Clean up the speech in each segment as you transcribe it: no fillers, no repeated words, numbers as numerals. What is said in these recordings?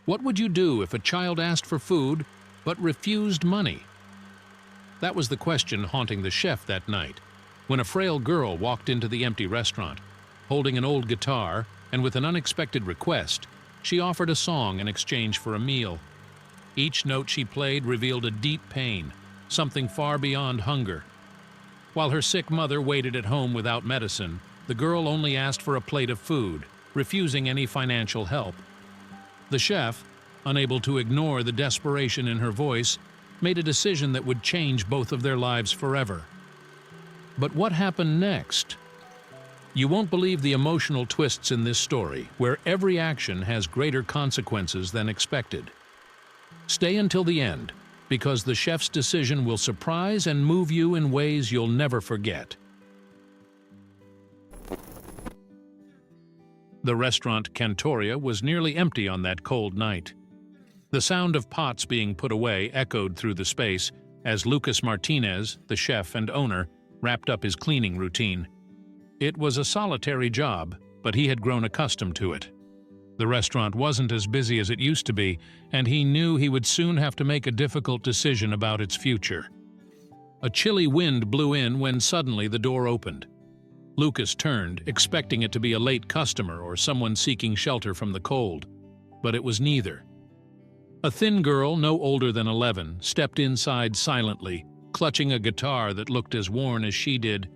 What would you do if a child asked for food but refused money? That was the question haunting the chef that night, when a frail girl walked into the empty restaurant. Holding an old guitar and with an unexpected request, she offered a song in exchange for a meal. Each note she played revealed a deep pain, something far beyond hunger. While her sick mother waited at home without medicine, the girl only asked for a plate of food, refusing any financial help. The chef, unable to ignore the desperation in her voice, made a decision that would change both of their lives forever. But what happened next? You won't believe the emotional twists in this story, where every action has greater consequences than expected. Stay until the end, because the chef's decision will surprise and move you in ways you'll never forget. The restaurant Cantoria was nearly empty on that cold night. The sound of pots being put away echoed through the space as Lucas Martinez, the chef and owner, wrapped up his cleaning routine. It was a solitary job, but he had grown accustomed to it. The restaurant wasn't as busy as it used to be, and he knew he would soon have to make a difficult decision about its future. A chilly wind blew in when suddenly the door opened. Lucas turned, expecting it to be a late customer or someone seeking shelter from the cold, but it was neither. A thin girl, no older than 11, stepped inside silently, clutching a guitar that looked as worn as she did.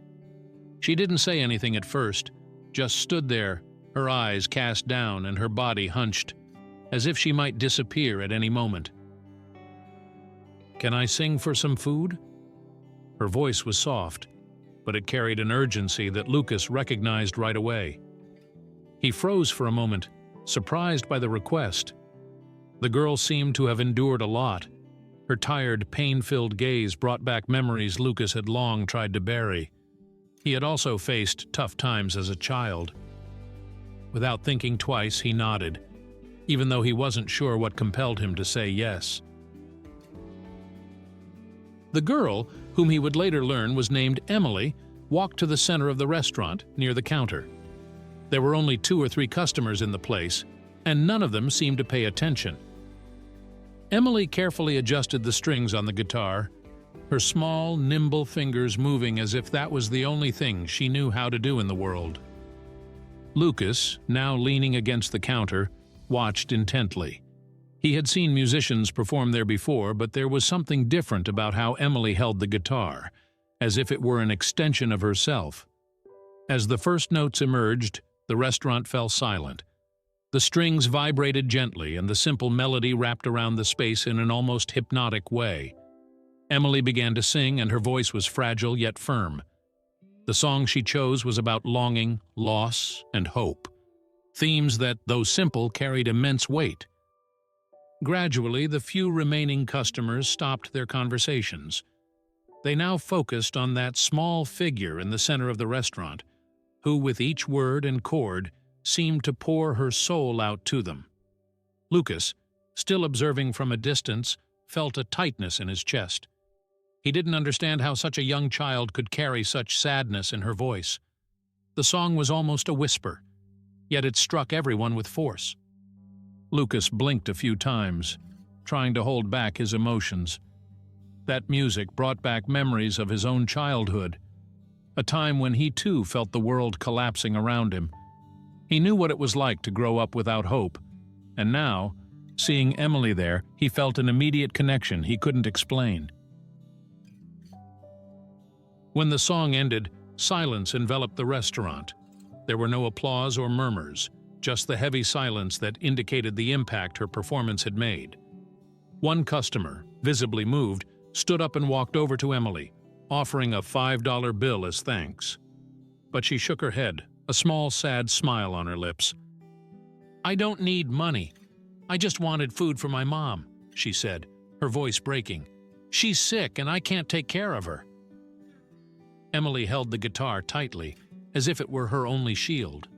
She didn't say anything at first, just stood there, her eyes cast down and her body hunched, as if she might disappear at any moment. "Can I sing for some food?" Her voice was soft, but it carried an urgency that Lucas recognized right away. He froze for a moment, surprised by the request. The girl seemed to have endured a lot. Her tired, pain-filled gaze brought back memories Lucas had long tried to bury. He had also faced tough times as a child. Without thinking twice, he nodded, even though he wasn't sure what compelled him to say yes. The girl, whom he would later learn was named Emily, walked to the center of the restaurant, near the counter. There were only 2 or 3 customers in the place, and none of them seemed to pay attention. Emily carefully adjusted the strings on the guitar, her small, nimble fingers moving as if that was the only thing she knew how to do in the world. Lucas, now leaning against the counter, watched intently. He had seen musicians perform there before, but there was something different about how Emily held the guitar, as if it were an extension of herself. As the first notes emerged, the restaurant fell silent. The strings vibrated gently, and the simple melody wrapped around the space in an almost hypnotic way. Emily began to sing, and her voice was fragile yet firm. The song she chose was about longing, loss, and hope, themes that, though simple, carried immense weight. Gradually, the few remaining customers stopped their conversations. They now focused on that small figure in the center of the restaurant, who, with each word and chord, seemed to pour her soul out to them. Lucas, still observing from a distance, felt a tightness in his chest. He didn't understand how such a young child could carry such sadness in her voice. The song was almost a whisper, yet it struck everyone with force. Lucas blinked a few times, trying to hold back his emotions. That music brought back memories of his own childhood, a time when he too felt the world collapsing around him. He knew what it was like to grow up without hope, and now, seeing Emily there, he felt an immediate connection he couldn't explain. When the song ended, silence enveloped the restaurant. There were no applause or murmurs, just the heavy silence that indicated the impact her performance had made. One customer, visibly moved, stood up and walked over to Emily, offering a $5 bill as thanks. But she shook her head, a small, sad smile on her lips. "I don't need money. I just wanted food for my mom," she said, her voice breaking. "She's sick and I can't take care of her." Emily held the guitar tightly, as if it were her only shield.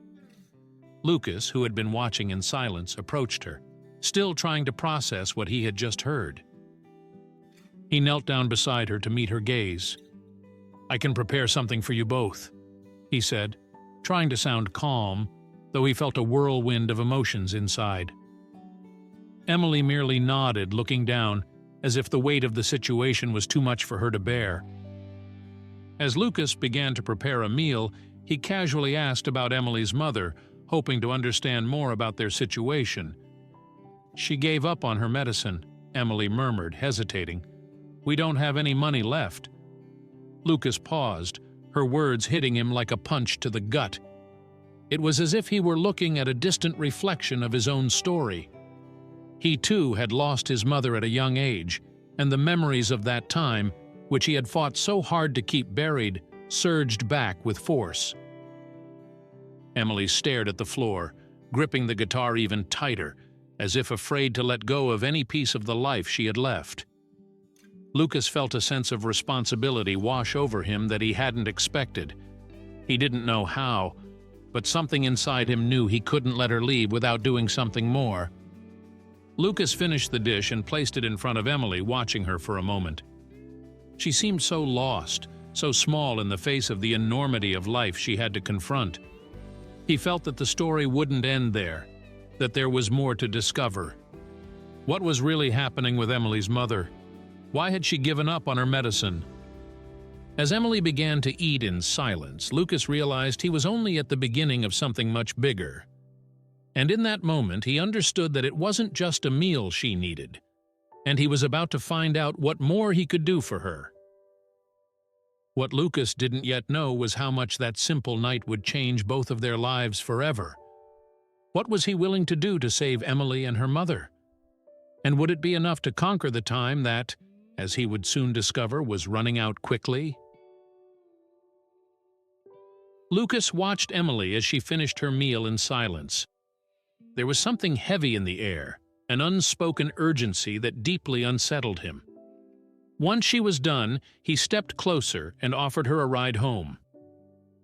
Lucas, who had been watching in silence, approached her, still trying to process what he had just heard. He knelt down beside her to meet her gaze. "I can prepare something for you both," he said, trying to sound calm, though he felt a whirlwind of emotions inside. Emily merely nodded, looking down, as if the weight of the situation was too much for her to bear. As Lucas began to prepare a meal, he casually asked about Emily's mother, hoping to understand more about their situation. "She gave up on her medicine," Emily murmured, hesitating. "We don't have any money left." Lucas paused, her words hitting him like a punch to the gut. It was as if he were looking at a distant reflection of his own story. He too had lost his mother at a young age, and the memories of that time, which he had fought so hard to keep buried, surged back with force. Emily stared at the floor, gripping the guitar even tighter, as if afraid to let go of any piece of the life she had left. Lucas felt a sense of responsibility wash over him that he hadn't expected. He didn't know how, but something inside him knew he couldn't let her leave without doing something more. Lucas finished the dish and placed it in front of Emily, watching her for a moment. She seemed so lost, so small in the face of the enormity of life she had to confront. He felt that the story wouldn't end there, that there was more to discover. What was really happening with Emily's mother? Why had she given up on her medicine? As Emily began to eat in silence, Lucas realized he was only at the beginning of something much bigger. And in that moment, he understood that it wasn't just a meal she needed, and he was about to find out what more he could do for her. What Lucas didn't yet know was how much that simple night would change both of their lives forever. What was he willing to do to save Emily and her mother? And would it be enough to conquer the time that, as he would soon discover, was running out quickly? Lucas watched Emily as she finished her meal in silence. There was something heavy in the air, an unspoken urgency that deeply unsettled him. Once she was done, he stepped closer and offered her a ride home.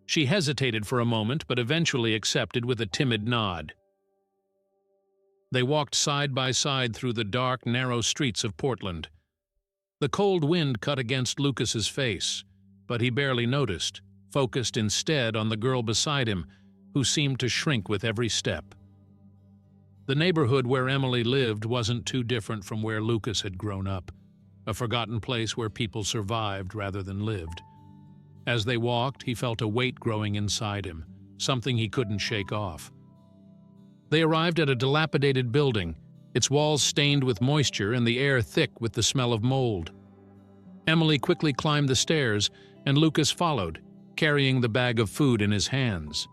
She hesitated for a moment, but eventually accepted with a timid nod. They walked side by side through the dark, narrow streets of Portland. The cold wind cut against Lucas's face, but he barely noticed, focused instead on the girl beside him, who seemed to shrink with every step. The neighborhood where Emily lived wasn't too different from where Lucas had grown up, a forgotten place where people survived rather than lived. As they walked, he felt a weight growing inside him, something he couldn't shake off. They arrived at a dilapidated building, its walls stained with moisture and the air thick with the smell of mold. Emily quickly climbed the stairs, and Lucas followed, carrying the bag of food in his hands.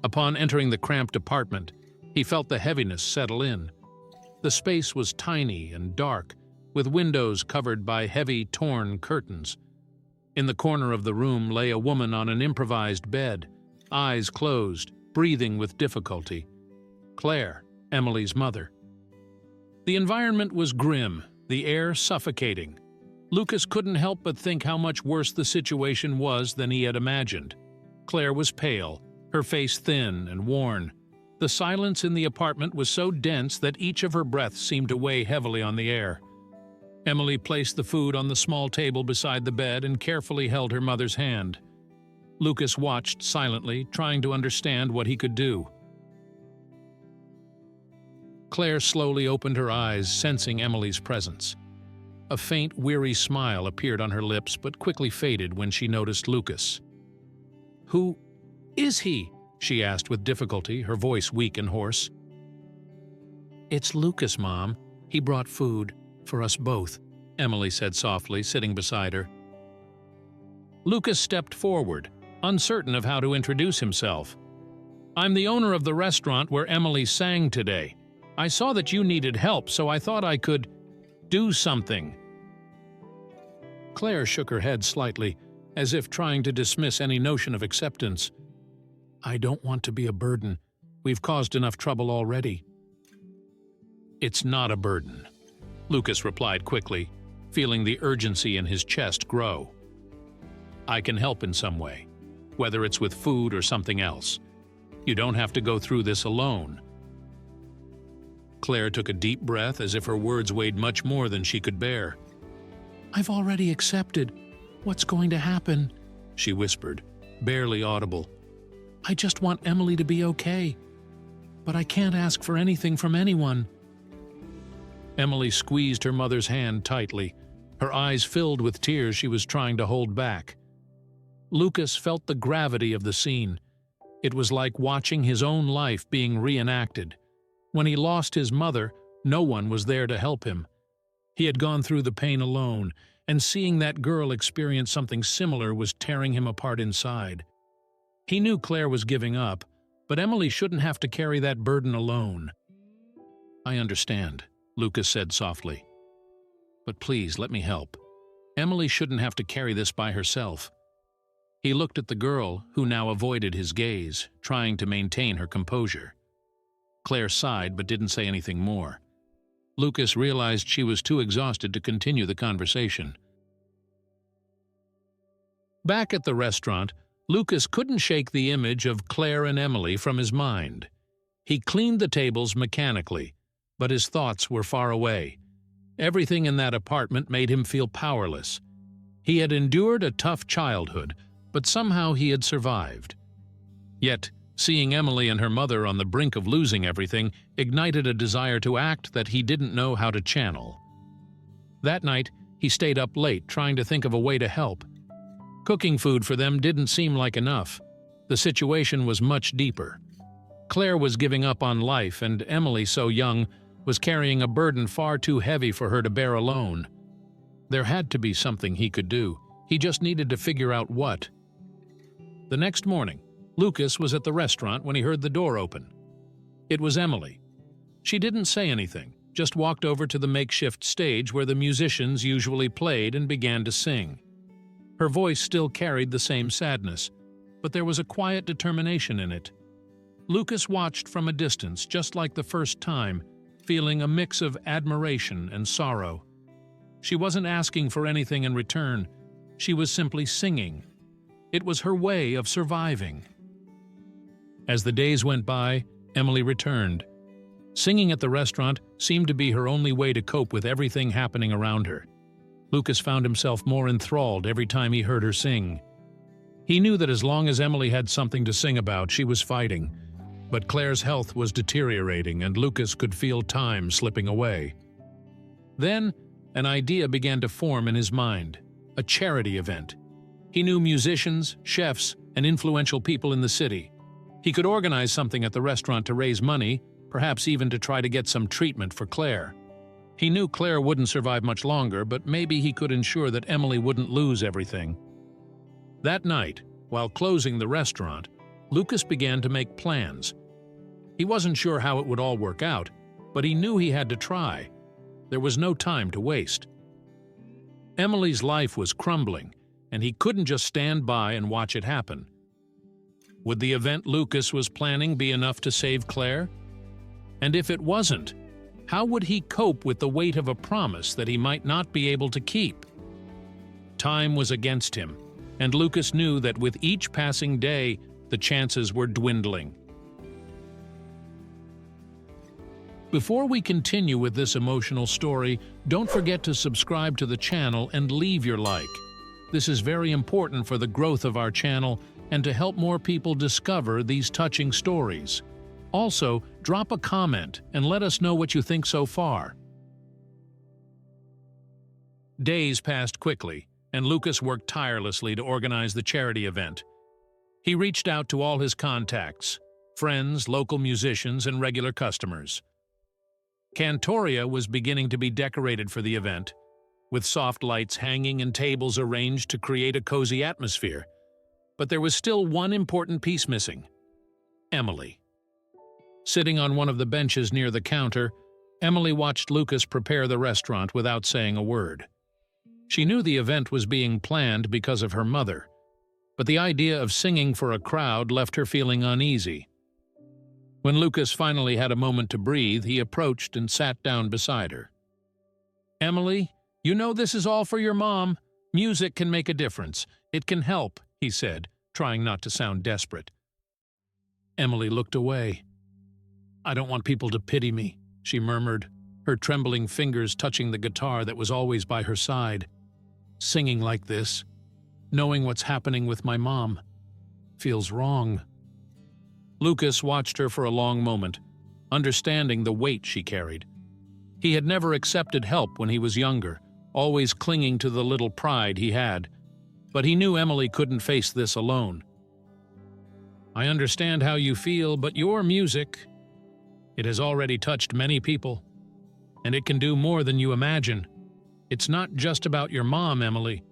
Upon entering the cramped apartment, he felt the heaviness settle in. The space was tiny and dark, with windows covered by heavy, torn curtains. In the corner of the room lay a woman on an improvised bed, eyes closed, breathing with difficulty. Claire, Emily's mother. The environment was grim, the air suffocating. Lucas couldn't help but think how much worse the situation was than he had imagined. Claire was pale, her face thin and worn. The silence in the apartment was so dense that each of her breaths seemed to weigh heavily on the air. Emily placed the food on the small table beside the bed and carefully held her mother's hand. Lucas watched silently, trying to understand what he could do. Claire slowly opened her eyes, sensing Emily's presence. A faint, weary smile appeared on her lips, but quickly faded when she noticed Lucas. "Who is he?" she asked with difficulty, her voice weak and hoarse. "It's Lucas, Mom. He brought food for us both," Emily said softly, sitting beside her. Lucas stepped forward, uncertain of how to introduce himself. "I'm the owner of the restaurant where Emily sang today. I saw that you needed help, so I thought I could do something." Claire shook her head slightly, as if trying to dismiss any notion of acceptance. "I don't want to be a burden. We've caused enough trouble already." "It's not a burden," Lucas replied quickly, feeling the urgency in his chest grow. "I can help in some way, whether it's with food or something else. You don't have to go through this alone." Claire took a deep breath as if her words weighed much more than she could bear. "I've already accepted. What's going to happen?" she whispered, barely audible. "I just want Emily to be okay. But I can't ask for anything from anyone." Emily squeezed her mother's hand tightly, her eyes filled with tears she was trying to hold back. Lucas felt the gravity of the scene. It was like watching his own life being reenacted. When he lost his mother, no one was there to help him. He had gone through the pain alone, and seeing that girl experience something similar was tearing him apart inside. He knew Claire was giving up, but Emily shouldn't have to carry that burden alone. "I understand," Lucas said softly. "But please, let me help. Emily shouldn't have to carry this by herself." He looked at the girl, who now avoided his gaze, trying to maintain her composure. Claire sighed but didn't say anything more. Lucas realized she was too exhausted to continue the conversation. Back at the restaurant, Lucas couldn't shake the image of Claire and Emily from his mind. He cleaned the tables mechanically, but his thoughts were far away. Everything in that apartment made him feel powerless. He had endured a tough childhood, but somehow he had survived. Yet, seeing Emily and her mother on the brink of losing everything ignited a desire to act that he didn't know how to channel. That night, he stayed up late trying to think of a way to help. Cooking food for them didn't seem like enough. The situation was much deeper. Claire was giving up on life, and Emily, so young, was carrying a burden far too heavy for her to bear alone. There had to be something he could do. He just needed to figure out what. The next morning, Lucas was at the restaurant when he heard the door open. It was Emily. She didn't say anything, just walked over to the makeshift stage where the musicians usually played and began to sing. Her voice still carried the same sadness, but there was a quiet determination in it. Lucas watched from a distance, just like the first time, feeling a mix of admiration and sorrow. She wasn't asking for anything in return. She was simply singing. It was her way of surviving. As the days went by, Emily returned. Singing at the restaurant seemed to be her only way to cope with everything happening around her. Lucas found himself more enthralled every time he heard her sing. He knew that as long as Emily had something to sing about, she was fighting. But Claire's health was deteriorating, and Lucas could feel time slipping away. Then, an idea began to form in his mind: a charity event. He knew musicians, chefs, and influential people in the city. He could organize something at the restaurant to raise money, perhaps even to try to get some treatment for Claire. He knew Claire wouldn't survive much longer, but maybe he could ensure that Emily wouldn't lose everything. That night, while closing the restaurant, Lucas began to make plans. He wasn't sure how it would all work out, but he knew he had to try. There was no time to waste. Emily's life was crumbling, and he couldn't just stand by and watch it happen. Would the event Lucas was planning be enough to save Claire? And if it wasn't, how would he cope with the weight of a promise that he might not be able to keep? Time was against him, and Lucas knew that with each passing day, the chances were dwindling. Before we continue with this emotional story, don't forget to subscribe to the channel and leave your like. This is very important for the growth of our channel and to help more people discover these touching stories. Also, drop a comment and let us know what you think so far. Days passed quickly, and Lucas worked tirelessly to organize the charity event. He reached out to all his contacts, friends, local musicians, and regular customers. Cantoria was beginning to be decorated for the event, with soft lights hanging and tables arranged to create a cozy atmosphere. But there was still one important piece missing: Emily. Sitting on one of the benches near the counter, Emily watched Lucas prepare the restaurant without saying a word. She knew the event was being planned because of her mother, but the idea of singing for a crowd left her feeling uneasy. When Lucas finally had a moment to breathe, he approached and sat down beside her. "Emily, you know this is all for your mom. Music can make a difference. It can help," he said, trying not to sound desperate. Emily looked away. "I don't want people to pity me," she murmured, her trembling fingers touching the guitar that was always by her side. "Singing like this, knowing what's happening with my mom, feels wrong." Lucas watched her for a long moment, understanding the weight she carried. He had never accepted help when he was younger, always clinging to the little pride he had. But he knew Emily couldn't face this alone. "I understand how you feel, but your music, it has already touched many people. And it can do more than you imagine. It's not just about your mom, Emily.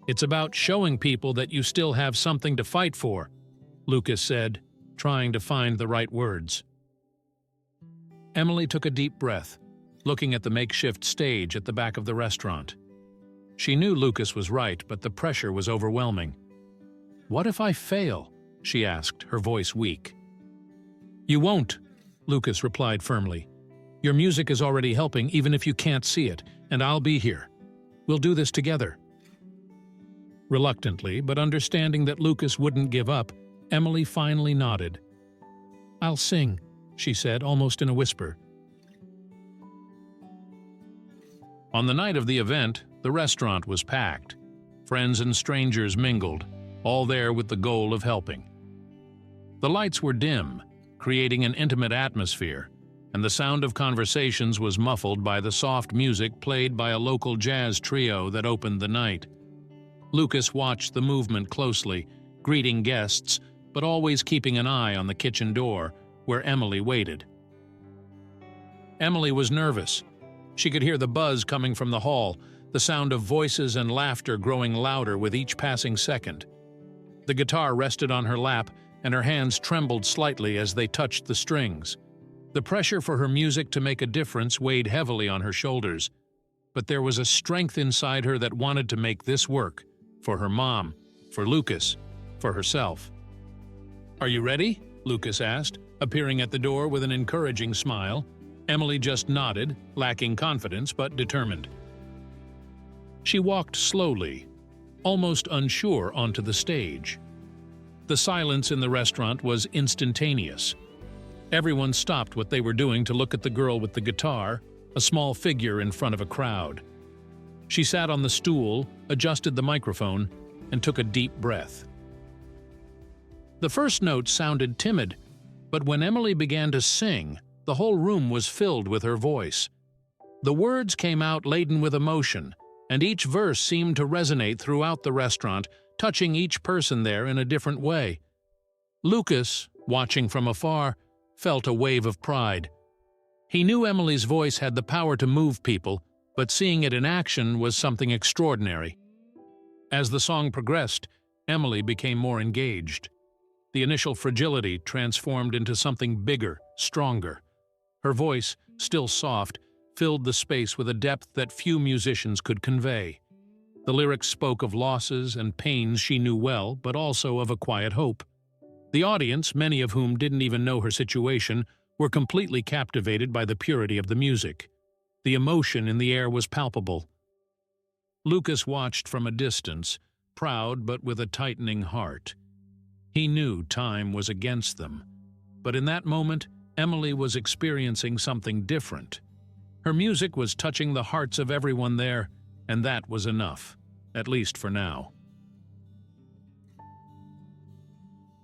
It's about showing people that you still have something to fight for," Lucas said, trying to find the right words. Emily took a deep breath, looking at the makeshift stage at the back of the restaurant. She knew Lucas was right, but the pressure was overwhelming. "What if I fail?" she asked, her voice weak. "You won't," Lucas replied firmly. "Your music is already helping even if you can't see it, and I'll be here. We'll do this together." Reluctantly, but understanding that Lucas wouldn't give up, Emily finally nodded. "I'll sing," she said, almost in a whisper. On the night of the event, the restaurant was packed. Friends and strangers mingled, all there with the goal of helping. The lights were dim, creating an intimate atmosphere, and the sound of conversations was muffled by the soft music played by a local jazz trio that opened the night. Lucas watched the movement closely, greeting guests, but always keeping an eye on the kitchen door, where Emily waited. Emily was nervous. She could hear the buzz coming from the hall, the sound of voices and laughter growing louder with each passing second. The guitar rested on her lap, and her hands trembled slightly as they touched the strings. The pressure for her music to make a difference weighed heavily on her shoulders, but there was a strength inside her that wanted to make this work, for her mom, for Lucas, for herself. "Are you ready?" Lucas asked, appearing at the door with an encouraging smile. Emily just nodded, lacking confidence but determined. She walked slowly, almost unsure, onto the stage. The silence in the restaurant was instantaneous. Everyone stopped what they were doing to look at the girl with the guitar, a small figure in front of a crowd. She sat on the stool, adjusted the microphone, and took a deep breath. The first note sounded timid, but when Emily began to sing, the whole room was filled with her voice. The words came out laden with emotion, and each verse seemed to resonate throughout the restaurant, touching each person there in a different way. Lucas, watching from afar, felt a wave of pride. He knew Emily's voice had the power to move people, but seeing it in action was something extraordinary. As the song progressed, Emily became more engaged. The initial fragility transformed into something bigger, stronger. Her voice, still soft, filled the space with a depth that few musicians could convey. The lyrics spoke of losses and pains she knew well, but also of a quiet hope. The audience, many of whom didn't even know her situation, were completely captivated by the purity of the music. The emotion in the air was palpable. Lucas watched from a distance, proud but with a tightening heart. He knew time was against them, but in that moment, Emily was experiencing something different. Her music was touching the hearts of everyone there, and that was enough, at least for now.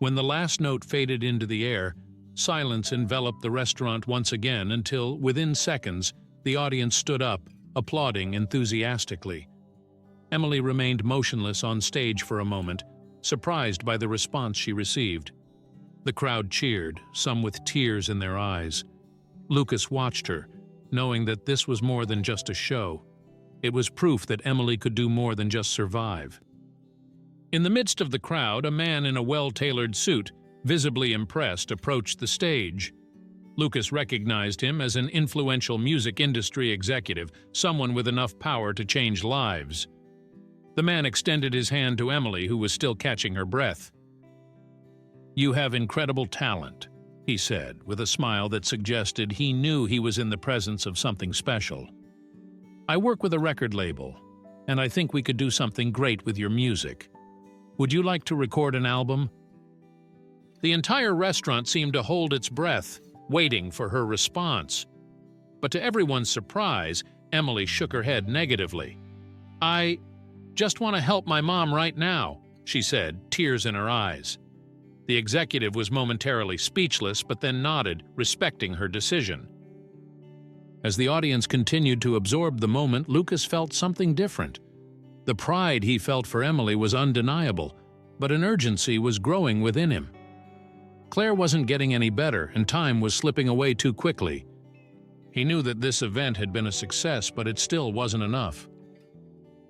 When the last note faded into the air, silence enveloped the restaurant once again until, within seconds, the audience stood up, applauding enthusiastically. Emily remained motionless on stage for a moment, surprised by the response she received. The crowd cheered, some with tears in their eyes. Lucas watched her, knowing that this was more than just a show. It was proof that Emily could do more than just survive. In the midst of the crowd, a man in a well-tailored suit, visibly impressed, approached the stage. Lucas recognized him as an influential music industry executive, someone with enough power to change lives. The man extended his hand to Emily, who was still catching her breath. "You have incredible talent," he said, with a smile that suggested he knew he was in the presence of something special. "I work with a record label, and I think we could do something great with your music. Would you like to record an album?" The entire restaurant seemed to hold its breath, waiting for her response. But to everyone's surprise, Emily shook her head negatively. "I just want to help my mom right now," she said, tears in her eyes. The executive was momentarily speechless, but then nodded, respecting her decision. As the audience continued to absorb the moment, Lucas felt something different. The pride he felt for Emily was undeniable, but an urgency was growing within him. Claire wasn't getting any better, and time was slipping away too quickly. He knew that this event had been a success, but it still wasn't enough.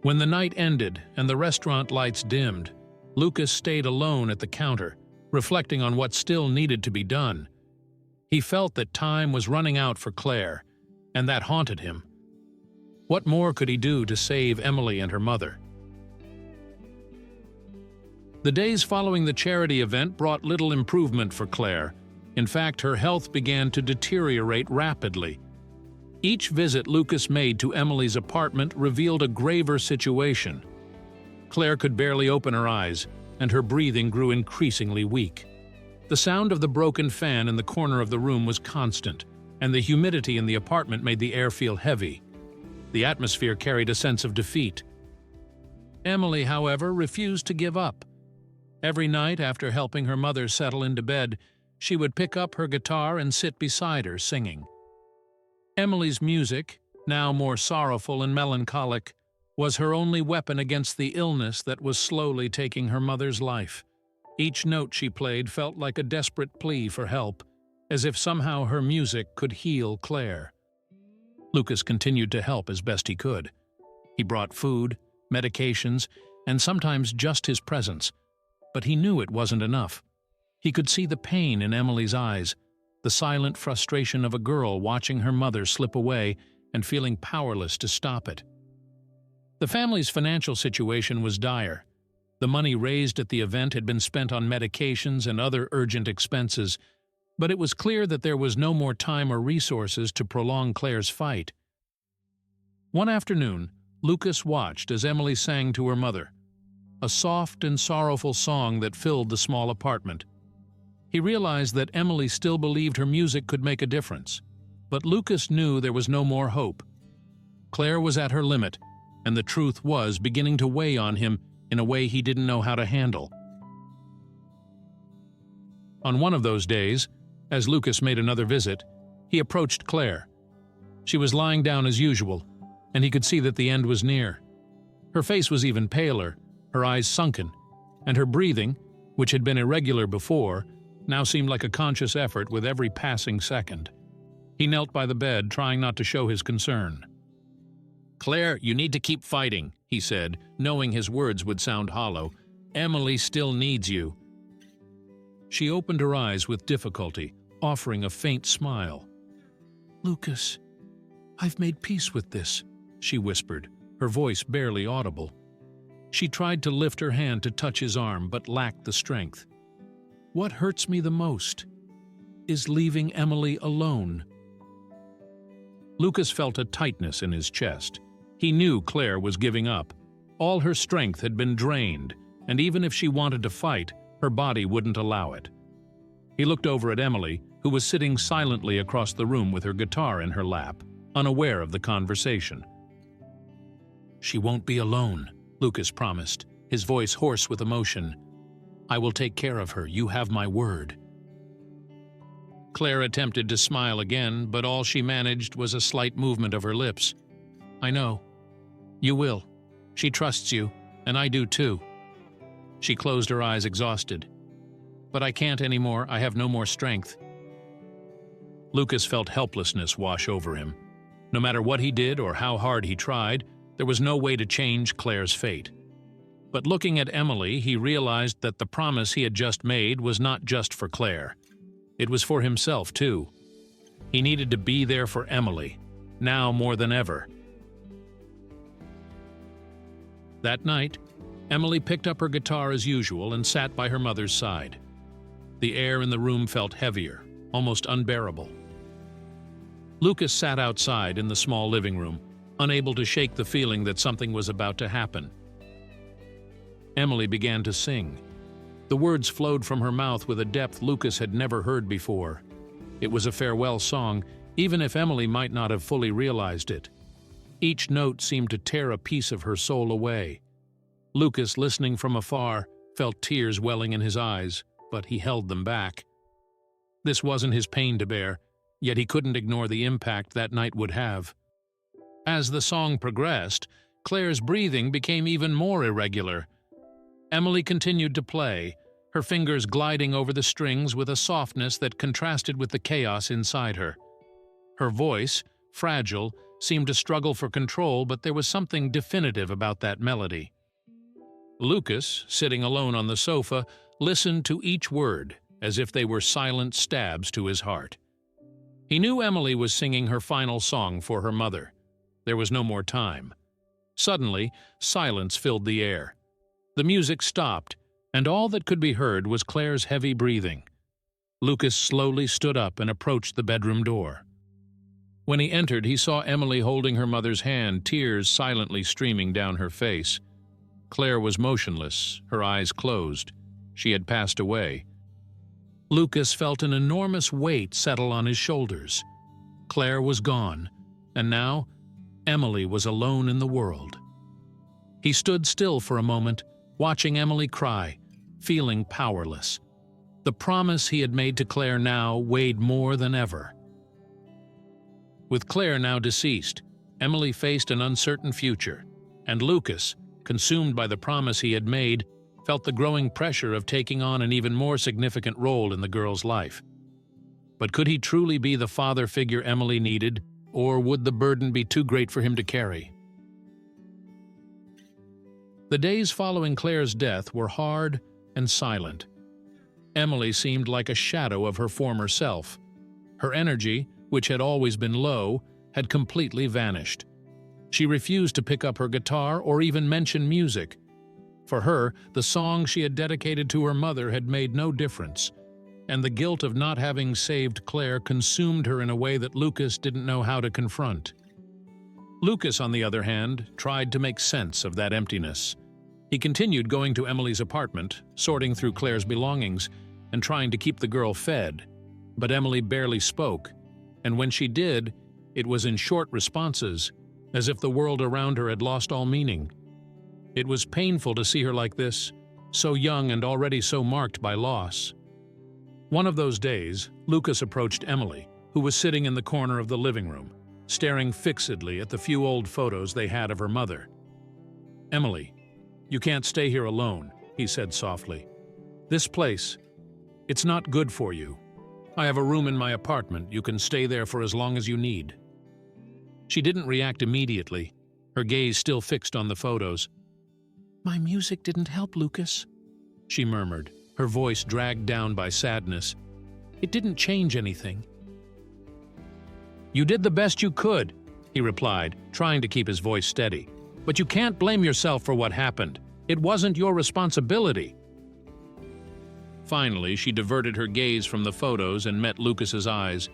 When the night ended and the restaurant lights dimmed, Lucas stayed alone at the counter, reflecting on what still needed to be done. He felt that time was running out for Claire, and that haunted him. What more could he do to save Emily and her mother? The days following the charity event brought little improvement for Claire. In fact, her health began to deteriorate rapidly. Each visit Lucas made to Emily's apartment revealed a graver situation. Claire could barely open her eyes, and her breathing grew increasingly weak. The sound of the broken fan in the corner of the room was constant, and the humidity in the apartment made the air feel heavy. The atmosphere carried a sense of defeat. Emily, however, refused to give up. Every night, after helping her mother settle into bed, she would pick up her guitar and sit beside her, singing. Emily's music, now more sorrowful and melancholic, was her only weapon against the illness that was slowly taking her mother's life. Each note she played felt like a desperate plea for help, as if somehow her music could heal Claire. Lucas continued to help as best he could. He brought food, medications, and sometimes just his presence, but he knew it wasn't enough. He could see the pain in Emily's eyes, the silent frustration of a girl watching her mother slip away and feeling powerless to stop it. The family's financial situation was dire. The money raised at the event had been spent on medications and other urgent expenses, but it was clear that there was no more time or resources to prolong Claire's fight. One afternoon, Lucas watched as Emily sang to her mother, a soft and sorrowful song that filled the small apartment. He realized that Emily still believed her music could make a difference, but Lucas knew there was no more hope. Claire was at her limit, and the truth was beginning to weigh on him in a way he didn't know how to handle. On one of those days, as Lucas made another visit, he approached Claire. She was lying down as usual, and he could see that the end was near. Her face was even paler, her eyes sunken, and her breathing, which had been irregular before, now seemed like a conscious effort with every passing second. He knelt by the bed, trying not to show his concern. "Claire, you need to keep fighting," he said, knowing his words would sound hollow. "Emily still needs you." She opened her eyes with difficulty, offering a faint smile. "Lucas, I've made peace with this," she whispered, her voice barely audible. She tried to lift her hand to touch his arm, but lacked the strength. "What hurts me the most is leaving Emily alone." Lucas felt a tightness in his chest. He knew Claire was giving up. All her strength had been drained, and even if she wanted to fight, her body wouldn't allow it. He looked over at Emily, who was sitting silently across the room with her guitar in her lap, unaware of the conversation. "She won't be alone," Lucas promised, his voice hoarse with emotion. "I will take care of her, you have my word." Claire attempted to smile again, but all she managed was a slight movement of her lips. "I know. You will. She trusts you, and I do too." She closed her eyes, exhausted. "But I can't anymore, I have no more strength." Lucas felt helplessness wash over him. No matter what he did or how hard he tried, there was no way to change Claire's fate. But looking at Emily, he realized that the promise he had just made was not just for Claire. It was for himself, too. He needed to be there for Emily, now more than ever. That night, Emily picked up her guitar as usual and sat by her mother's side. The air in the room felt heavier, almost unbearable. Lucas sat outside in the small living room, unable to shake the feeling that something was about to happen. Emily began to sing. The words flowed from her mouth with a depth Lucas had never heard before. It was a farewell song, even if Emily might not have fully realized it. Each note seemed to tear a piece of her soul away. Lucas, listening from afar, felt tears welling in his eyes, but he held them back. This wasn't his pain to bear, yet he couldn't ignore the impact that night would have. As the song progressed, Claire's breathing became even more irregular. Emily continued to play, her fingers gliding over the strings with a softness that contrasted with the chaos inside her. Her voice, fragile, seemed to struggle for control, but there was something definitive about that melody. Lucas, sitting alone on the sofa, listened to each word, as if they were silent stabs to his heart. He knew Emily was singing her final song for her mother. There was no more time. Suddenly, silence filled the air. The music stopped, and all that could be heard was Claire's heavy breathing. Lucas slowly stood up and approached the bedroom door. When he entered, he saw Emily holding her mother's hand, tears silently streaming down her face. Claire was motionless, her eyes closed. She had passed away. Lucas felt an enormous weight settle on his shoulders. Claire was gone, and now Emily was alone in the world. He stood still for a moment, watching Emily cry, feeling powerless. The promise he had made to Claire now weighed more than ever. With Claire now deceased, Emily faced an uncertain future, and Lucas, consumed by the promise he had made, felt the growing pressure of taking on an even more significant role in the girl's life. But could he truly be the father figure Emily needed, or would the burden be too great for him to carry? The days following Claire's death were hard and silent. Emily seemed like a shadow of her former self. Her energy, which had always been low, had completely vanished. She refused to pick up her guitar or even mention music. For her, the song she had dedicated to her mother had made no difference, and the guilt of not having saved Claire consumed her in a way that Lucas didn't know how to confront. Lucas, on the other hand, tried to make sense of that emptiness. He continued going to Emily's apartment, sorting through Claire's belongings, and trying to keep the girl fed. But Emily barely spoke, and when she did, it was in short responses, as if the world around her had lost all meaning. It was painful to see her like this, so young and already so marked by loss. One of those days, Lucas approached Emily, who was sitting in the corner of the living room, staring fixedly at the few old photos they had of her mother. "Emily, you can't stay here alone," he said softly. "This place, it's not good for you. I have a room in my apartment. You can stay there for as long as you need." She didn't react immediately, her gaze still fixed on the photos. "My music didn't help, Lucas," she murmured, her voice dragged down by sadness. "It didn't change anything." "You did the best you could," he replied, trying to keep his voice steady. "But you can't blame yourself for what happened. It wasn't your responsibility." Finally, she diverted her gaze from the photos and met Lucas's eyes.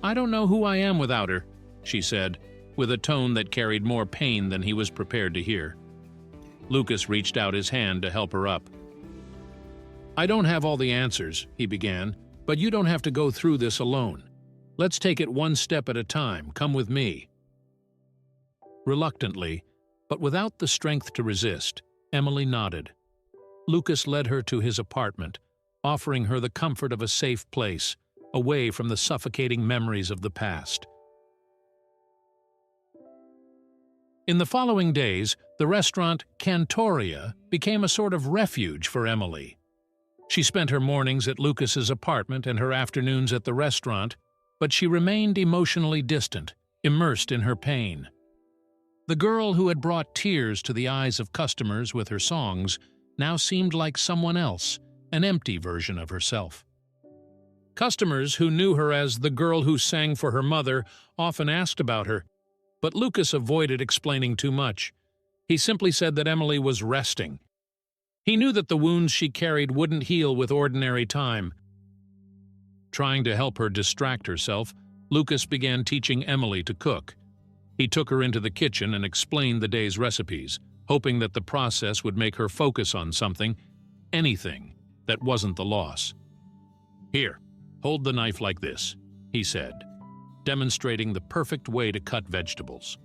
"I don't know who I am without her," she said, with a tone that carried more pain than he was prepared to hear. Lucas reached out his hand to help her up. "I don't have all the answers," he began, "but you don't have to go through this alone. Let's take it one step at a time. Come with me." Reluctantly, but without the strength to resist, Emily nodded. Lucas led her to his apartment, offering her the comfort of a safe place, away from the suffocating memories of the past. In the following days, the restaurant Cantoria became a sort of refuge for Emily. She spent her mornings at Lucas's apartment and her afternoons at the restaurant, but she remained emotionally distant, immersed in her pain. The girl who had brought tears to the eyes of customers with her songs now seemed like someone else, an empty version of herself. Customers who knew her as the girl who sang for her mother often asked about her, but Lucas avoided explaining too much. He simply said that Emily was resting. He knew that the wounds she carried wouldn't heal with ordinary time. Trying to help her distract herself, Lucas began teaching Emily to cook. He took her into the kitchen and explained the day's recipes, hoping that the process would make her focus on something, anything, that wasn't the loss. "Here, hold the knife like this," he said, demonstrating the perfect way to cut vegetables.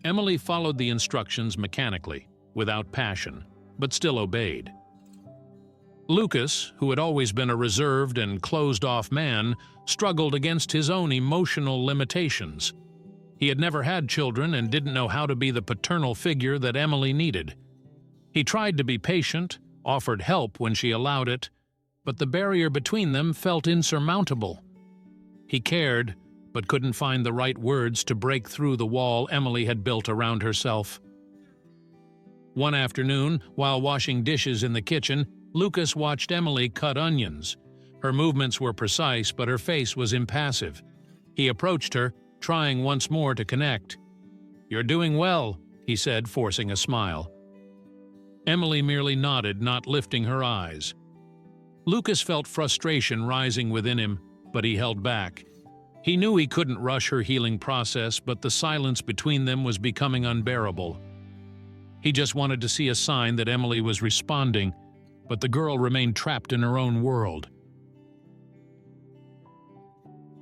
Emily followed the instructions mechanically, without passion, but still obeyed. Lucas, who had always been a reserved and closed-off man, struggled against his own emotional limitations. He had never had children and didn't know how to be the paternal figure that Emily needed. He tried to be patient, offered help when she allowed it, but the barrier between them felt insurmountable. He cared, but couldn't find the right words to break through the wall Emily had built around herself. One afternoon, while washing dishes in the kitchen, Lucas watched Emily cut onions. Her movements were precise, but her face was impassive. He approached her, trying once more to connect. "You're doing well," he said, forcing a smile. Emily merely nodded, not lifting her eyes. Lucas felt frustration rising within him, but he held back. He knew he couldn't rush her healing process, but the silence between them was becoming unbearable. He just wanted to see a sign that Emily was responding, but the girl remained trapped in her own world.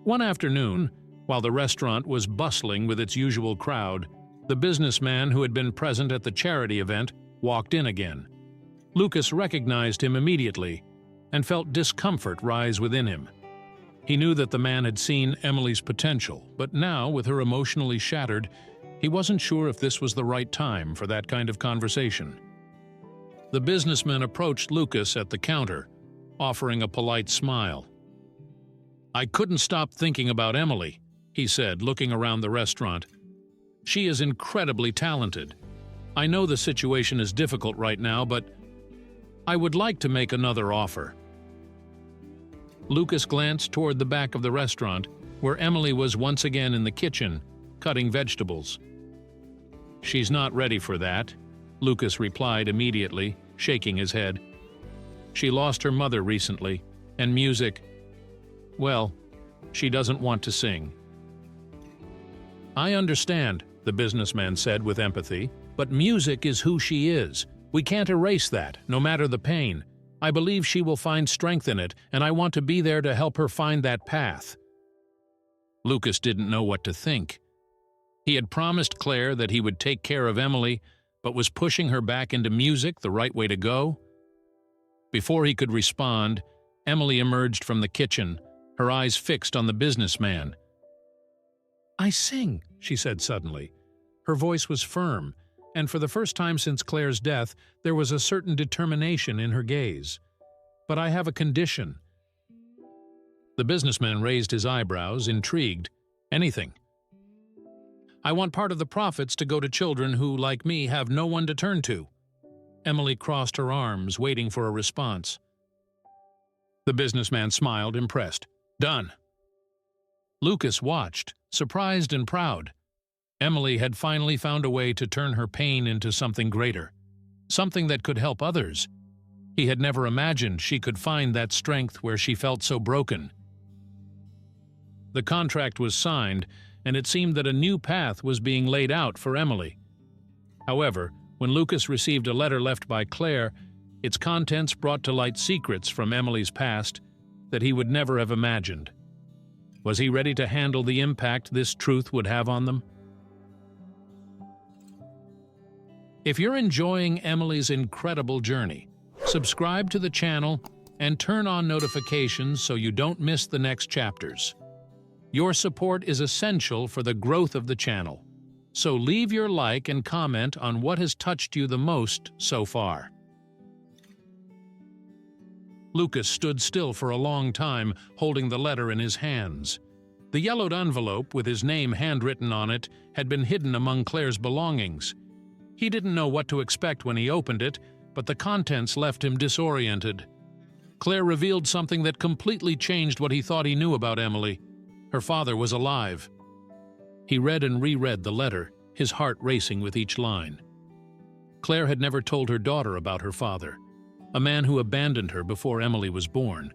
One afternoon, while the restaurant was bustling with its usual crowd, the businessman who had been present at the charity event walked in again. Lucas recognized him immediately and felt discomfort rise within him. He knew that the man had seen Emily's potential, but now, with her emotionally shattered, he wasn't sure if this was the right time for that kind of conversation. The businessman approached Lucas at the counter, offering a polite smile. "I couldn't stop thinking about Emily," he said, looking around the restaurant. "She is incredibly talented. I know the situation is difficult right now, but I would like to make another offer." Lucas glanced toward the back of the restaurant, where Emily was once again in the kitchen, cutting vegetables. "She's not ready for that," Lucas replied immediately, shaking his head. "She lost her mother recently, and music, well, she doesn't want to sing." "I understand," the businessman said with empathy, "but music is who she is. We can't erase that, no matter the pain. I believe she will find strength in it, and I want to be there to help her find that path." Lucas didn't know what to think. He had promised Claire that he would take care of Emily, but was pushing her back into music the right way to go? Before he could respond, Emily emerged from the kitchen, her eyes fixed on the businessman. "I sing," she said suddenly. Her voice was firm, and for the first time since Claire's death, there was a certain determination in her gaze. "But I have a condition." The businessman raised his eyebrows, intrigued. "Anything?" "I want part of the profits to go to children who, like me, have no one to turn to." Emily crossed her arms, waiting for a response. The businessman smiled, impressed. "Done." Lucas watched, surprised and proud. Emily had finally found a way to turn her pain into something greater, something that could help others. He had never imagined she could find that strength where she felt so broken. The contract was signed, and it seemed that a new path was being laid out for Emily. However, when Lucas received a letter left by Claire, its contents brought to light secrets from Emily's past that he would never have imagined. Was he ready to handle the impact this truth would have on them? If you're enjoying Emily's incredible journey, subscribe to the channel and turn on notifications so you don't miss the next chapters. Your support is essential for the growth of the channel, so leave your like and comment on what has touched you the most so far. Lucas stood still for a long time, holding the letter in his hands. The yellowed envelope, with his name handwritten on it, had been hidden among Claire's belongings. He didn't know what to expect when he opened it, but the contents left him disoriented. Claire revealed something that completely changed what he thought he knew about Emily. Her father was alive. He read and reread the letter, his heart racing with each line. Claire had never told her daughter about her father, a man who abandoned her before Emily was born.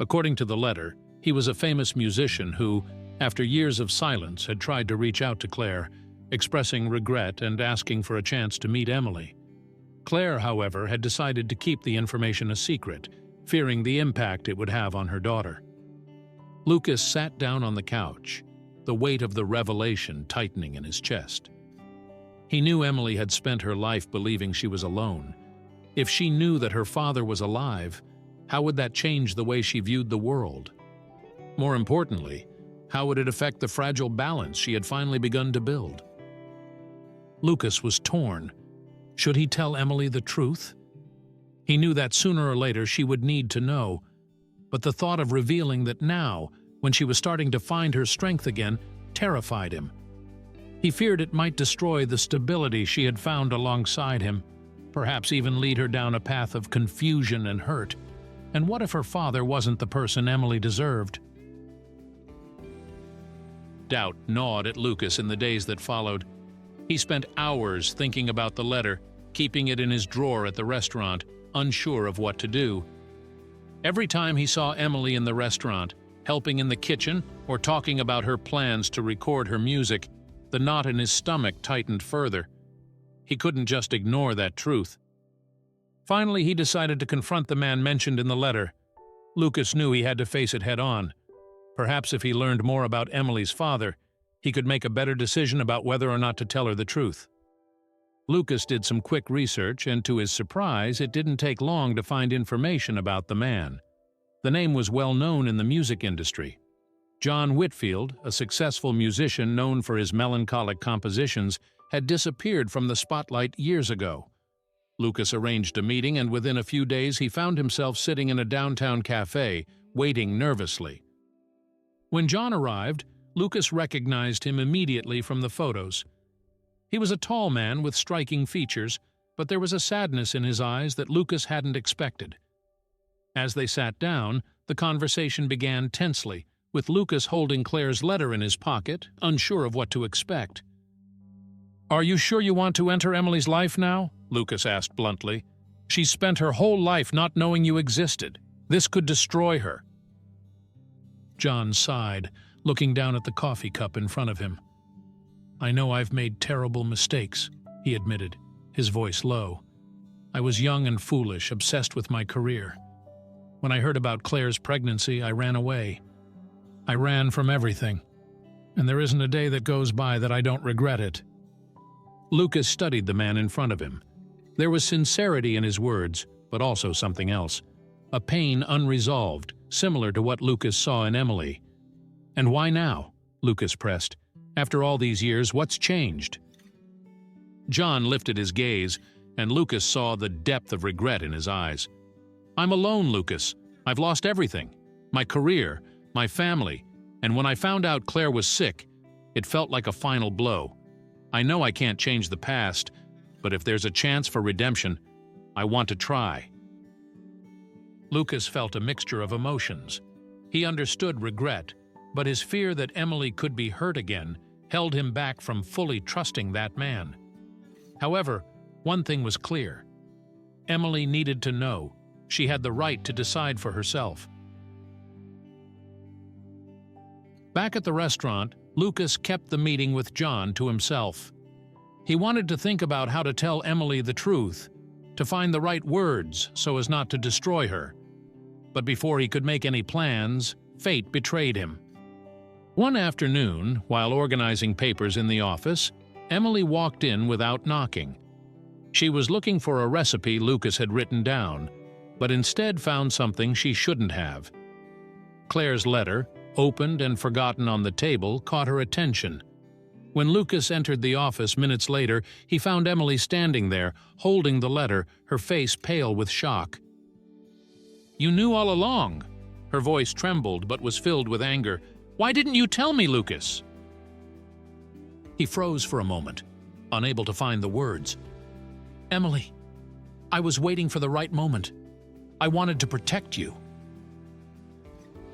According to the letter, he was a famous musician who, after years of silence, had tried to reach out to Claire, expressing regret and asking for a chance to meet Emily. Claire, however, had decided to keep the information a secret, fearing the impact it would have on her daughter. Lucas sat down on the couch, the weight of the revelation tightening in his chest. He knew Emily had spent her life believing she was alone, If she knew that her father was alive, how would that change the way she viewed the world? More importantly, how would it affect the fragile balance she had finally begun to build? Lucas was torn. Should he tell Emily the truth? He knew that sooner or later she would need to know, but the thought of revealing that now, when she was starting to find her strength again, terrified him. He feared it might destroy the stability she had found alongside him, perhaps even lead her down a path of confusion and hurt. And what if her father wasn't the person Emily deserved? Doubt gnawed at Lucas in the days that followed. He spent hours thinking about the letter, keeping it in his drawer at the restaurant, unsure of what to do. Every time he saw Emily in the restaurant, helping in the kitchen or talking about her plans to record her music, the knot in his stomach tightened further. He couldn't just ignore that truth. Finally, he decided to confront the man mentioned in the letter. Lucas knew he had to face it head-on. Perhaps if he learned more about Emily's father, he could make a better decision about whether or not to tell her the truth. Lucas did some quick research, and to his surprise, it didn't take long to find information about the man. The name was well known in the music industry. John Whitfield, a successful musician known for his melancholic compositions, had disappeared from the spotlight years ago. Lucas arranged a meeting, and within a few days he found himself sitting in a downtown cafe, waiting nervously. When John arrived, Lucas recognized him immediately from the photos. He was a tall man with striking features, but there was a sadness in his eyes that Lucas hadn't expected. As they sat down, the conversation began tensely, with Lucas holding Claire's letter in his pocket, unsure of what to expect. "Are you sure you want to enter Emily's life now?" Lucas asked bluntly. "She's spent her whole life not knowing you existed. This could destroy her." John sighed, looking down at the coffee cup in front of him. "I know I've made terrible mistakes," he admitted, his voice low. "I was young and foolish, obsessed with my career. When I heard about Claire's pregnancy, I ran away. I ran from everything, and there isn't a day that goes by that I don't regret it." Lucas studied the man in front of him. There was sincerity in his words, but also something else. A pain unresolved, similar to what Lucas saw in Emily. "And why now?" Lucas pressed. "After all these years, what's changed?" John lifted his gaze, and Lucas saw the depth of regret in his eyes. "I'm alone, Lucas. I've lost everything. My career, my family, and when I found out Claire was sick, it felt like a final blow. I know I can't change the past, but if there's a chance for redemption, I want to try." Lucas felt a mixture of emotions. He understood regret, but his fear that Emily could be hurt again held him back from fully trusting that man. However, one thing was clear. Emily needed to know. She had the right to decide for herself. Back at the restaurant, Lucas kept the meeting with John to himself. He wanted to think about how to tell Emily the truth, to find the right words so as not to destroy her. But before he could make any plans, fate betrayed him. One afternoon, while organizing papers in the office, Emily walked in without knocking. She was looking for a recipe Lucas had written down, but instead found something she shouldn't have. Claire's letter, opened and forgotten on the table, caught her attention. When Lucas entered the office minutes later, he found Emily standing there, holding the letter, her face pale with shock. "You knew all along." Her voice trembled but was filled with anger. "Why didn't you tell me, Lucas?" He froze for a moment, unable to find the words. "Emily, I was waiting for the right moment. I wanted to protect you."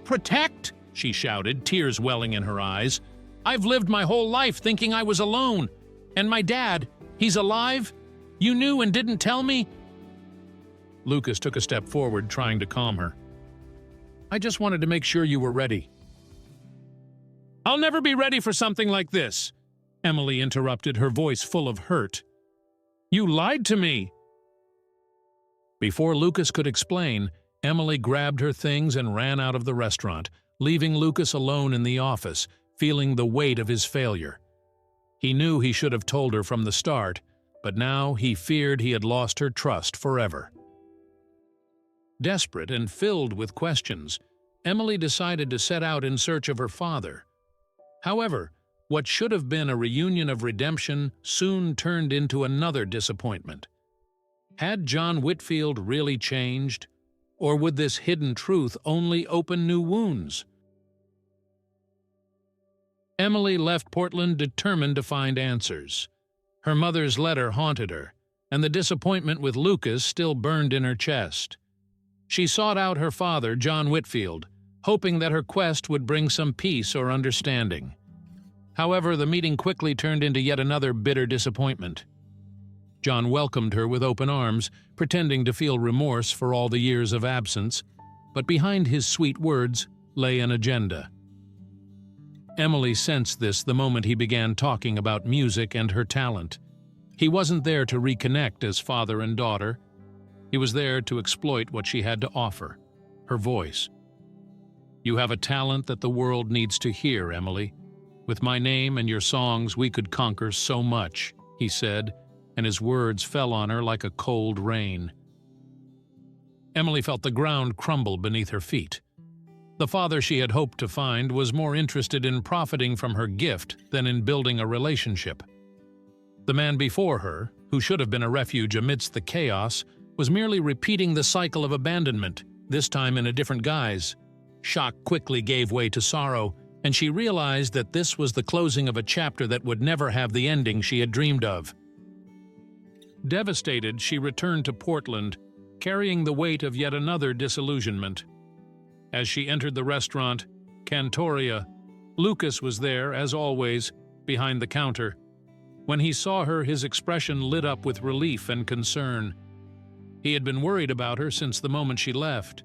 "Protect?" she shouted, tears welling in her eyes. "I've lived my whole life thinking I was alone. And my dad, he's alive? You knew and didn't tell me?" Lucas took a step forward, trying to calm her. "I just wanted to make sure you were ready." "I'll never be ready for something like this," Emily interrupted, her voice full of hurt. "You lied to me." Before Lucas could explain, Emily grabbed her things and ran out of the restaurant, leaving Lucas alone in the office, feeling the weight of his failure. He knew he should have told her from the start, but now he feared he had lost her trust forever. Desperate and filled with questions, Emily decided to set out in search of her father. However, what should have been a reunion of redemption soon turned into another disappointment. Had John Whitfield really changed, or would this hidden truth only open new wounds? Emily left Portland determined to find answers. Her mother's letter haunted her, and the disappointment with Lucas still burned in her chest. She sought out her father, John Whitfield, hoping that her quest would bring some peace or understanding. However, the meeting quickly turned into yet another bitter disappointment. John welcomed her with open arms, pretending to feel remorse for all the years of absence, but behind his sweet words lay an agenda. Emily sensed this the moment he began talking about music and her talent. He wasn't there to reconnect as father and daughter. He was there to exploit what she had to offer, her voice. "You have a talent that the world needs to hear, Emily. With my name and your songs, we could conquer so much," he said, and his words fell on her like a cold rain. Emily felt the ground crumble beneath her feet. The father she had hoped to find was more interested in profiting from her gift than in building a relationship. The man before her, who should have been a refuge amidst the chaos, was merely repeating the cycle of abandonment, this time in a different guise. Shock quickly gave way to sorrow, and she realized that this was the closing of a chapter that would never have the ending she had dreamed of. Devastated, she returned to Portland, carrying the weight of yet another disillusionment. As she entered the restaurant, Cantoria, Lucas was there, as always, behind the counter. When he saw her, his expression lit up with relief and concern. He had been worried about her since the moment she left.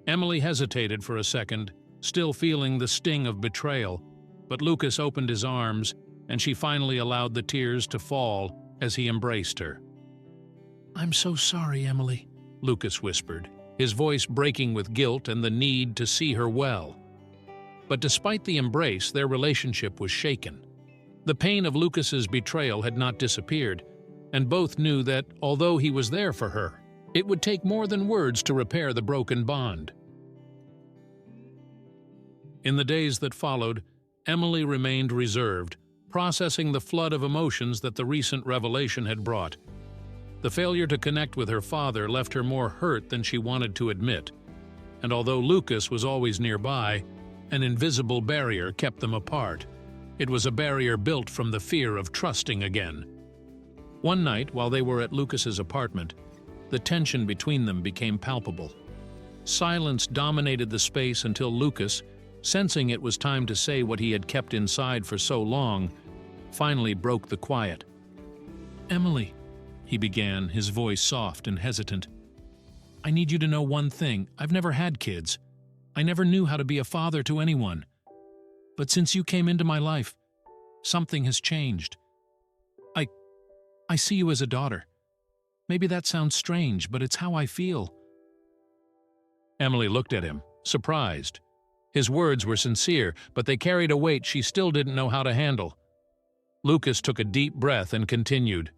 Emily hesitated for a second, still feeling the sting of betrayal, but Lucas opened his arms, and she finally allowed the tears to fall as he embraced her. "I'm so sorry, Emily," Lucas whispered, his voice breaking with guilt and the need to see her well. But despite the embrace, their relationship was shaken. The pain of Lucas's betrayal had not disappeared, and both knew that, although he was there for her, it would take more than words to repair the broken bond. In the days that followed, Emily remained reserved, processing the flood of emotions that the recent revelation had brought. The failure to connect with her father left her more hurt than she wanted to admit, and although Lucas was always nearby, an invisible barrier kept them apart. It was a barrier built from the fear of trusting again. One night, while they were at Lucas's apartment, the tension between them became palpable. Silence dominated the space until Lucas, sensing it was time to say what he had kept inside for so long, finally broke the quiet. "Emily," he began, his voice soft and hesitant, "I need you to know one thing. I've never had kids. I never knew how to be a father to anyone. But since you came into my life, something has changed. I see you as a daughter. Maybe that sounds strange, but it's how I feel." Emily looked at him, surprised. His words were sincere, but they carried a weight she still didn't know how to handle. Lucas took a deep breath and continued,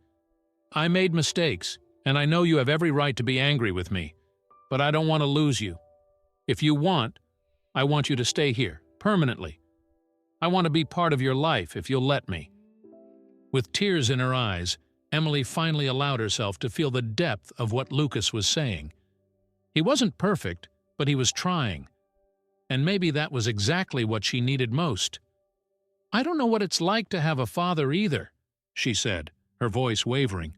"I made mistakes, and I know you have every right to be angry with me, but I don't want to lose you. If you want, I want you to stay here, permanently. I want to be part of your life if you'll let me." With tears in her eyes, Emily finally allowed herself to feel the depth of what Lucas was saying. He wasn't perfect, but he was trying. And maybe that was exactly what she needed most. "I don't know what it's like to have a father either," she said, her voice wavering.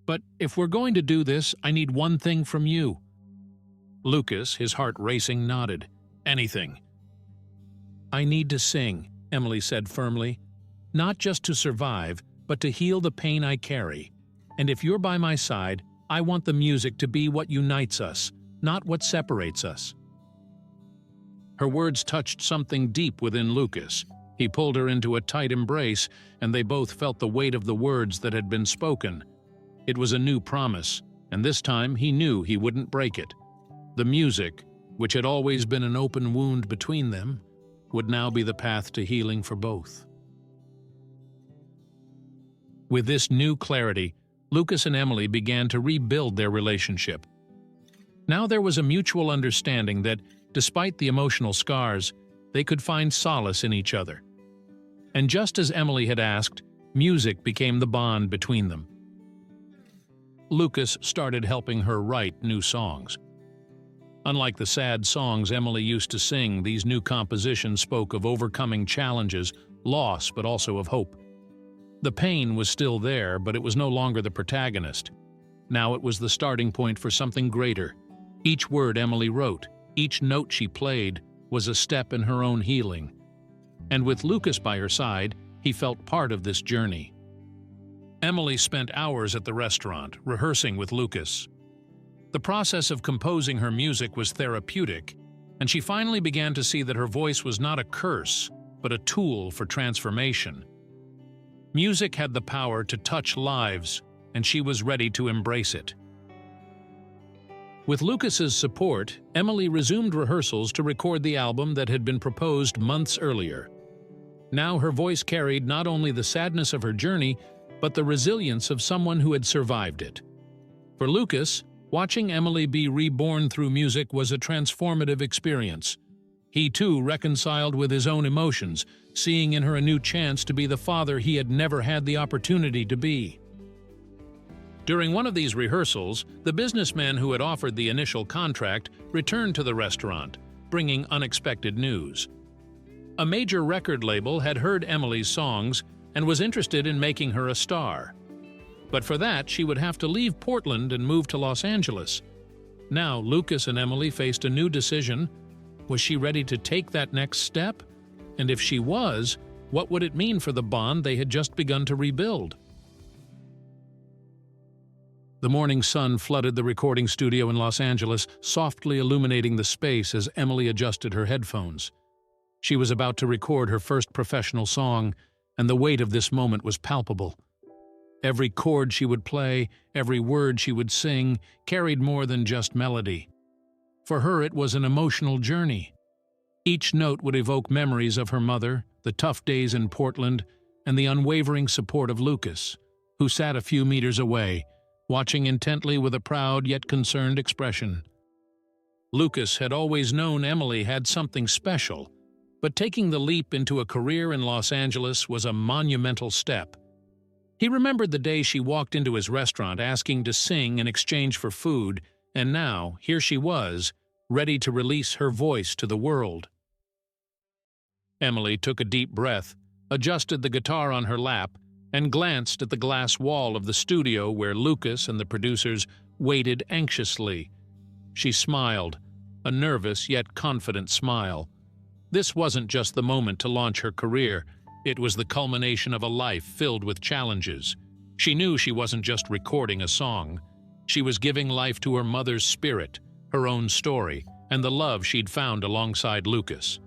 "But if we're going to do this, I need one thing from you." Lucas, his heart racing, nodded. "Anything." "I need to sing," Emily said firmly. "Not just to survive, but to heal the pain I carry. And if you're by my side, I want the music to be what unites us, not what separates us." Her words touched something deep within Lucas. He pulled her into a tight embrace, and they both felt the weight of the words that had been spoken. It was a new promise, and this time he knew he wouldn't break it. The music, which had always been an open wound between them, would now be the path to healing for both. With this new clarity, Lucas and Emily began to rebuild their relationship. Now there was a mutual understanding that, despite the emotional scars, they could find solace in each other. And just as Emily had asked, music became the bond between them. Lucas started helping her write new songs. Unlike the sad songs Emily used to sing, these new compositions spoke of overcoming challenges, loss, but also of hope. The pain was still there, but it was no longer the protagonist. Now it was the starting point for something greater. Each word Emily wrote, each note she played, was a step in her own healing. And with Lucas by her side, he felt part of this journey. Emily spent hours at the restaurant, rehearsing with Lucas. The process of composing her music was therapeutic, and she finally began to see that her voice was not a curse, but a tool for transformation. Music had the power to touch lives, and she was ready to embrace it. With Lucas's support, Emily resumed rehearsals to record the album that had been proposed months earlier. Now her voice carried not only the sadness of her journey, but the resilience of someone who had survived it. For Lucas, watching Emily be reborn through music was a transformative experience. He too reconciled with his own emotions, seeing in her a new chance to be the father he had never had the opportunity to be. During one of these rehearsals, the businessman who had offered the initial contract returned to the restaurant, bringing unexpected news. A major record label had heard Emily's songs and was interested in making her a star. But for that, she would have to leave Portland and move to Los Angeles. Now, Lucas and Emily faced a new decision. Was she ready to take that next step? And if she was, what would it mean for the bond they had just begun to rebuild? The morning sun flooded the recording studio in Los Angeles, softly illuminating the space as Emily adjusted her headphones. She was about to record her first professional song, and the weight of this moment was palpable. Every chord she would play, every word she would sing, carried more than just melody. For her, it was an emotional journey. Each note would evoke memories of her mother, the tough days in Portland, and the unwavering support of Lucas, who sat a few meters away, watching intently with a proud yet concerned expression. Lucas had always known Emily had something special, but taking the leap into a career in Los Angeles was a monumental step. He remembered the day she walked into his restaurant asking to sing in exchange for food, and now, here she was, ready to release her voice to the world. Emily took a deep breath, adjusted the guitar on her lap, and glanced at the glass wall of the studio where Lucas and the producers waited anxiously. She smiled, a nervous yet confident smile. This wasn't just the moment to launch her career, it was the culmination of a life filled with challenges. She knew she wasn't just recording a song. She was giving life to her mother's spirit, her own story, and the love she'd found alongside Lucas.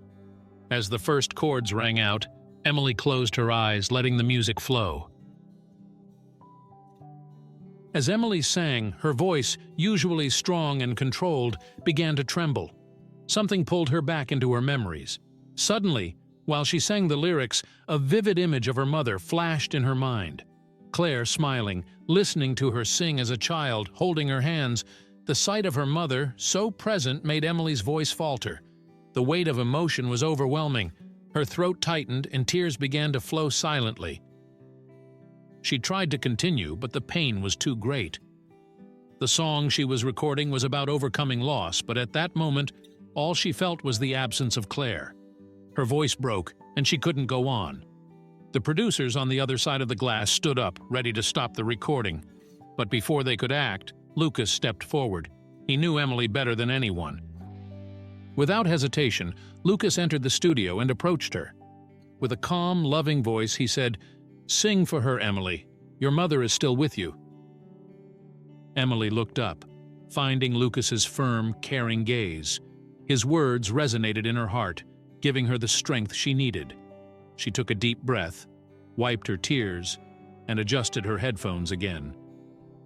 As the first chords rang out, Emily closed her eyes, letting the music flow. As Emily sang, her voice, usually strong and controlled, began to tremble. Something pulled her back into her memories. Suddenly, while she sang the lyrics, a vivid image of her mother flashed in her mind. Claire smiling, listening to her sing as a child, holding her hands. The sight of her mother, so present, made Emily's voice falter. The weight of emotion was overwhelming. Her throat tightened and tears began to flow silently. She tried to continue, but the pain was too great. The song she was recording was about overcoming loss, but at that moment, all she felt was the absence of Claire. Her voice broke, and she couldn't go on. The producers on the other side of the glass stood up, ready to stop the recording. But before they could act, Lucas stepped forward. He knew Emily better than anyone. Without hesitation, Lucas entered the studio and approached her. With a calm, loving voice, he said, "Sing for her, Emily. Your mother is still with you." Emily looked up, finding Lucas's firm, caring gaze. His words resonated in her heart, giving her the strength she needed. She took a deep breath, wiped her tears, and adjusted her headphones again.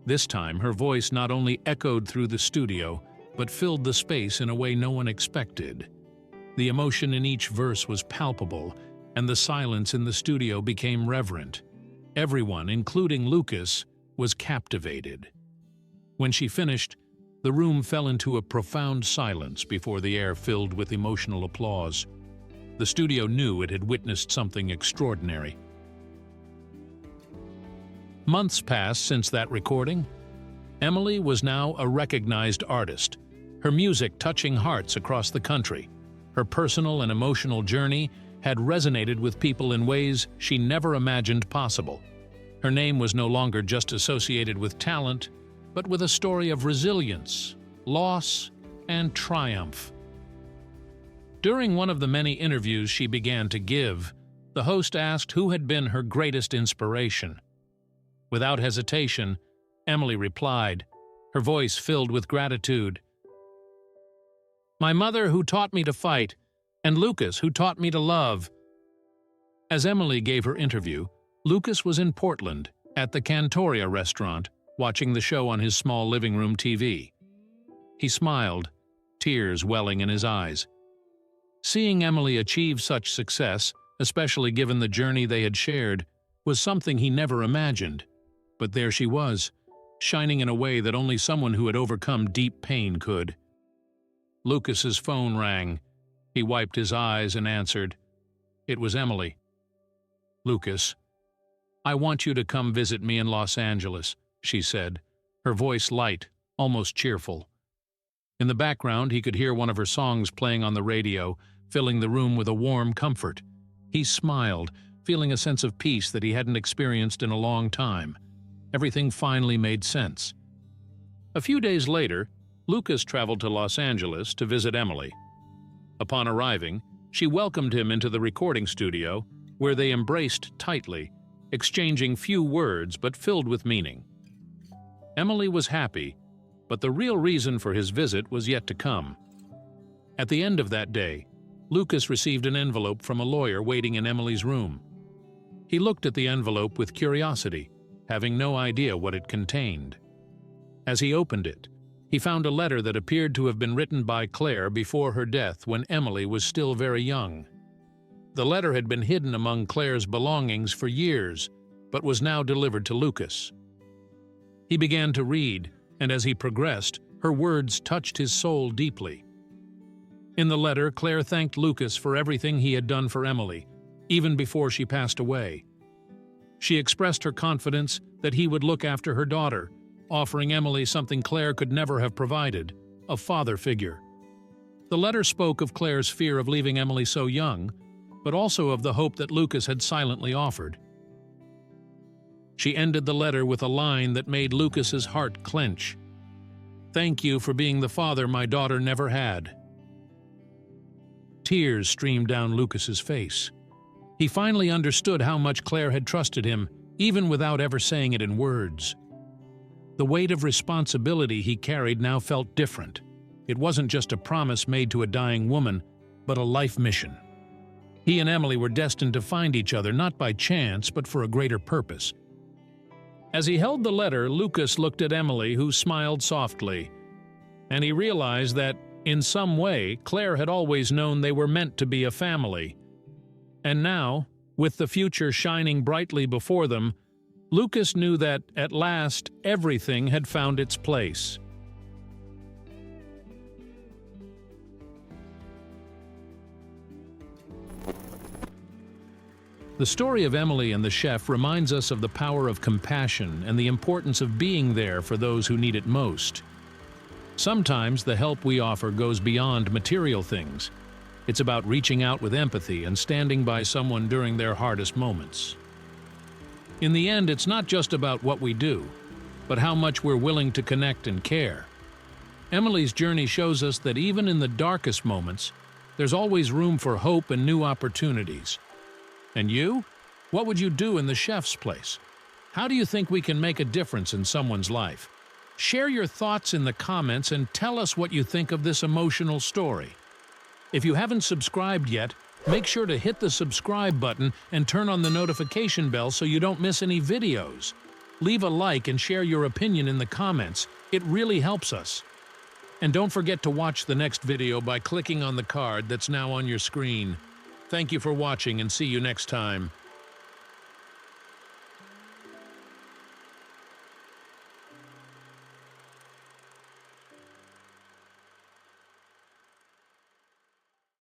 This time, her voice not only echoed through the studio, but filled the space in a way no one expected. The emotion in each verse was palpable, and the silence in the studio became reverent. Everyone, including Lucas, was captivated. When she finished, the room fell into a profound silence before the air filled with emotional applause. The studio knew it had witnessed something extraordinary. Months passed since that recording. Emily was now a recognized artist, her music touching hearts across the country. Her personal and emotional journey had resonated with people in ways she never imagined possible. Her name was no longer just associated with talent, but with a story of resilience, loss, and triumph. During one of the many interviews she began to give, the host asked who had been her greatest inspiration. Without hesitation, Emily replied, her voice filled with gratitude. "My mother, who taught me to fight, and Lucas, who taught me to love." As Emily gave her interview, Lucas was in Portland, at the Cantoria restaurant, watching the show on his small living room TV. He smiled, tears welling in his eyes. Seeing Emily achieve such success, especially given the journey they had shared, was something he never imagined. But there she was, shining in a way that only someone who had overcome deep pain could. Lucas's phone rang. He wiped his eyes and answered. It was Emily. "Lucas, I want you to come visit me in Los Angeles," she said, her voice light, almost cheerful. In the background, he could hear one of her songs playing on the radio, filling the room with a warm comfort. He smiled, feeling a sense of peace that he hadn't experienced in a long time. Everything finally made sense. A few days later, Lucas traveled to Los Angeles to visit Emily. Upon arriving, she welcomed him into the recording studio, where they embraced tightly, exchanging few words but filled with meaning. Emily was happy, but the real reason for his visit was yet to come. At the end of that day, Lucas received an envelope from a lawyer waiting in Emily's room. He looked at the envelope with curiosity, having no idea what it contained. As he opened it, he found a letter that appeared to have been written by Claire before her death when Emily was still very young. The letter had been hidden among Claire's belongings for years, but was now delivered to Lucas. He began to read, and as he progressed, her words touched his soul deeply. In the letter, Claire thanked Lucas for everything he had done for Emily, even before she passed away. She expressed her confidence that he would look after her daughter, offering Emily something Claire could never have provided, a father figure. The letter spoke of Claire's fear of leaving Emily so young, but also of the hope that Lucas had silently offered. She ended the letter with a line that made Lucas's heart clench. "Thank you for being the father my daughter never had." Tears streamed down Lucas's face. He finally understood how much Claire had trusted him, even without ever saying it in words. The weight of responsibility he carried now felt different. It wasn't just a promise made to a dying woman, but a life mission. He and Emily were destined to find each other not by chance, but for a greater purpose. As he held the letter, Lucas looked at Emily, who smiled softly, and he realized that, in some way, Claire had always known they were meant to be a family. And now, with the future shining brightly before them, Lucas knew that, at last, everything had found its place. The story of Emily and the chef reminds us of the power of compassion and the importance of being there for those who need it most. Sometimes the help we offer goes beyond material things. It's about reaching out with empathy and standing by someone during their hardest moments. In the end, it's not just about what we do, but how much we're willing to connect and care. Emily's journey shows us that even in the darkest moments, there's always room for hope and new opportunities. And you? What would you do in the chef's place? How do you think we can make a difference in someone's life? Share your thoughts in the comments and tell us what you think of this emotional story. If you haven't subscribed yet, make sure to hit the subscribe button and turn on the notification bell so you don't miss any videos. Leave a like and share your opinion in the comments. It really helps us. And don't forget to watch the next video by clicking on the card that's now on your screen. Thank you for watching and see you next time.